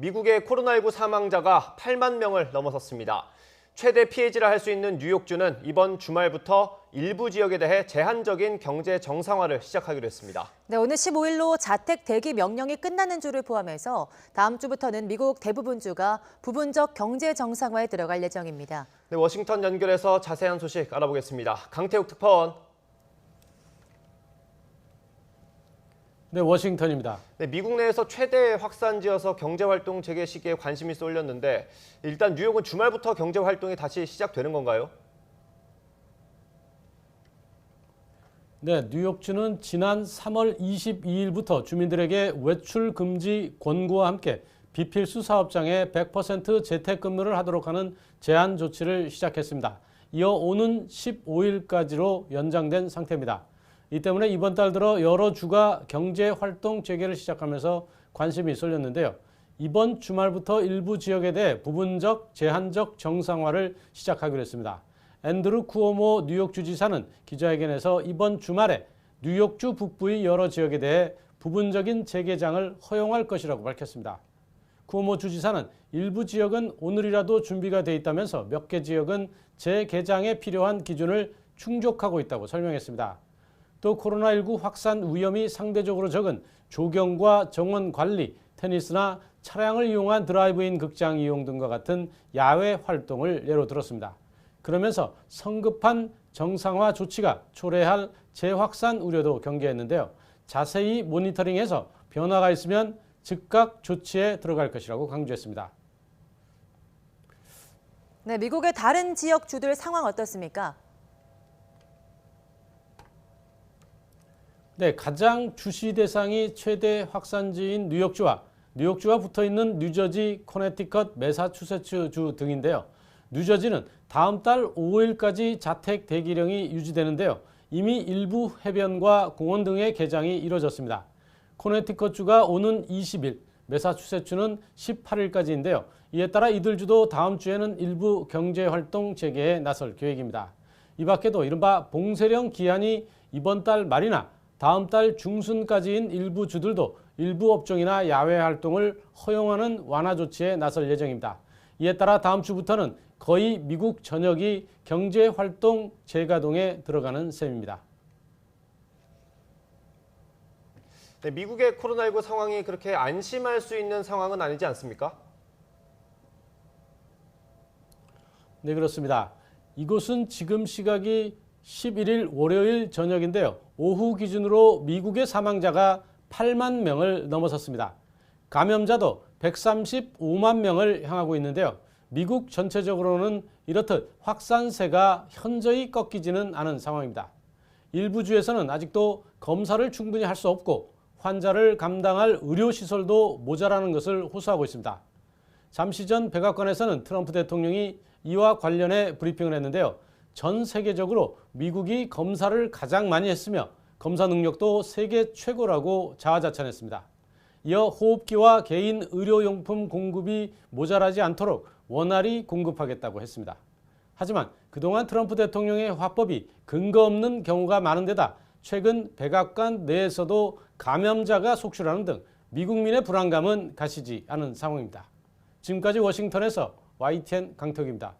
미국의 코로나19 사망자가 8만 명을 넘어섰습니다. 최대 피해지라 할 수 있는 뉴욕주는 이번 주말부터 일부 지역에 대해 제한적인 경제 정상화를 시작하기로 했습니다. 네, 오늘 15일로 자택 대기 명령이 끝나는 주를 포함해서 다음 주부터는 미국 대부분 주가 부분적 경제 정상화에 들어갈 예정입니다. 네, 워싱턴 연결해서 자세한 소식 알아보겠습니다. 강태욱 특파원. 네, 워싱턴입니다. 네, 미국 내에서 최대 확산지여서 경제활동 재개 시기에 관심이 쏠렸는데 일단 뉴욕은 주말부터 경제활동이 다시 시작되는 건가요? 네, 뉴욕주는 지난 3월 22일부터 주민들에게 외출 금지 권고와 함께 비필수 사업장에 100% 재택근무를 하도록 하는 제한 조치를 시작했습니다. 이어 오는 15일까지로 연장된 상태입니다. 이 때문에 이번 달 들어 여러 주가 경제활동 재개를 시작하면서 관심이 쏠렸는데요. 이번 주말부터 일부 지역에 대해 부분적 제한적 정상화를 시작하기로 했습니다. 앤드루 쿠오모 뉴욕주 지사는 기자회견에서 이번 주말에 뉴욕주 북부의 여러 지역에 대해 부분적인 재개장을 허용할 것이라고 밝혔습니다. 쿠오모 주지사는 일부 지역은 오늘이라도 준비가 돼 있다면서 몇 개 지역은 재개장에 필요한 기준을 충족하고 있다고 설명했습니다. 또 코로나19 확산 위험이 상대적으로 적은 조경과 정원 관리, 테니스나 차량을 이용한 드라이브인 극장 이용 등과 같은 야외 활동을 예로 들었습니다. 그러면서 성급한 정상화 조치가 초래할 재확산 우려도 경계했는데요. 자세히 모니터링해서 변화가 있으면 즉각 조치에 들어갈 것이라고 강조했습니다. 네, 미국의 다른 지역 주들 상황 어떻습니까? 네, 가장 주시 대상이 최대 확산지인 뉴욕주와 붙어있는 뉴저지, 코네티컷, 매사추세츠주 등인데요. 뉴저지는 다음 달 5일까지 자택 대기령이 유지되는데요. 이미 일부 해변과 공원 등의 개장이 이뤄졌습니다. 코네티컷주가 오는 20일, 매사추세츠는 18일까지인데요. 이에 따라 이들 주도 다음 주에는 일부 경제활동 재개에 나설 계획입니다. 이 밖에도 이른바 봉쇄령 기한이 이번 달 말이나 다음 달 중순까지인 일부 주들도 일부 업종이나 야외 활동을 허용하는 완화 조치에 나설 예정입니다. 이에 따라 다음 주부터는 거의 미국 전역이 경제활동 재가동에 들어가는 셈입니다. 네, 미국의 코로나19 상황이 그렇게 안심할 수 있는 상황은 아니지 않습니까? 네, 그렇습니다. 이곳은 지금 시각이 11일 월요일 저녁인데요. 오후 기준으로 미국의 사망자가 8만 명을 넘어섰습니다. 감염자도 135만 명을 향하고 있는데요. 미국 전체적으로는 이렇듯 확산세가 현저히 꺾이지는 않은 상황입니다. 일부 주에서는 아직도 검사를 충분히 할 수 없고 환자를 감당할 의료시설도 모자라는 것을 호소하고 있습니다. 잠시 전 백악관에서는 트럼프 대통령이 이와 관련해 브리핑을 했는데요. 전 세계적으로 미국이 검사를 가장 많이 했으며 검사 능력도 세계 최고라고 자화자찬했습니다. 이어 호흡기와 개인 의료용품 공급이 모자라지 않도록 원활히 공급하겠다고 했습니다. 하지만 그동안 트럼프 대통령의 화법이 근거 없는 경우가 많은 데다 최근 백악관 내에서도 감염자가 속출하는 등 미국민의 불안감은 가시지 않은 상황입니다. 지금까지 워싱턴에서 YTN 강태욱입니다.